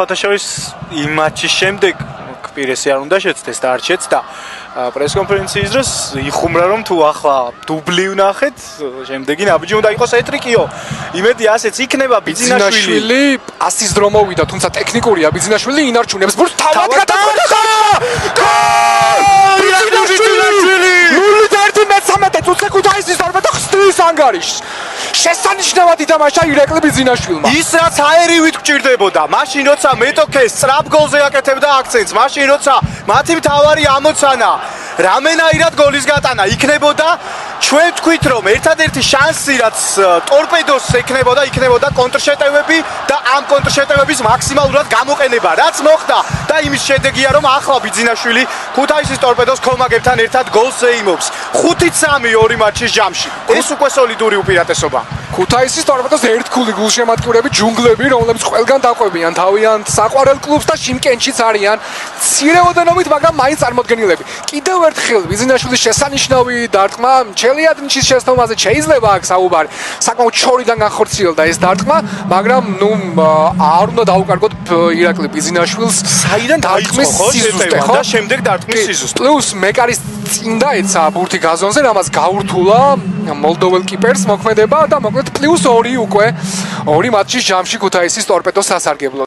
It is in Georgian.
ფათაშოვის იმ მატჩის შემდეგ პირესი არ უნდა შეცდეს და არ შეცდა პრესკონფერენციის დროს იხუმრა რომ თუ ახლა დუბლი ვნახეთ შემდეგი ნაბიჯი უნდა იყოს ეტრიკიო იმედი ასეც იქნება ბიძინაშვილი ასის დრო მოვიდა თუმცა ტექნიკურია ბიძინაშვილი ინარჩუნებს ბურთს თავად გადაყვება ბიძინაშვილი 0-13 წუთზე ქუთაისის დარბადა ხსნის ანგარიშს შესანიშნავად ითამაშა ირაკლი ბიძინაშვილმა ის რაც აერივით გჭირდებოდა მაშინ როცა მეტოქეს სწრაფ გოლზე აკეთებდა აქცენტს მაშინ როცა მათი მთავარი ამოცანა რამენაირად გოლის გატანა იქნებოდა ჩვენ თქვით რომ ერთადერთი შანსი რაც ტორპედოს იქნებოდა კონტრშეტევები და ამ კონტრშეტევების მაქსიმალურად გამოყენება რაც მოხდა და იმის შედეგია რომ ახლა ბიძინაშვილი ქუთაისის ტორპედოს ქომაგებთან ერთად გოლს ეიმობს 5-3 ორი მატჩის ჯამში ეს უკვე სოლიდური უპირატესობა ქუთაისის ტორპედოს ერთგული გულშემატკივრები ჯუნგლები რომლებიც ყველგან დაყვებიან თავიანთ საყვარელ კლუბს და შიმკენშიც არიან მცირეოდენობით მაგრამ მაინც წარმოდგენილები კიდევ ერთხელ ბიძინაშვილის შესანიშნავი დარტყმა ჩელიადნიჩის შეცდომაზე შეიძლება აქ საუბარი საკმაოდ შორიდან განხორციელდა ეს დარტყმა მაგრამ ნუ არ უნდა დაუკარგოთ ირაკლი ბიძინაშვილს საიდან დაიწყო ხო და შემდეგ დარტყმის სიზუსტე პლუს მეკარის წინ დაეცა ბურთი გაზონზე რამაც გაურთულა მოლდოվել კიპერს მოქმედება და მოკლედ პლუს 2 უკვე 2 მატჩის ჯამში ქუთაისის ტორპედოს სასარგებლოდ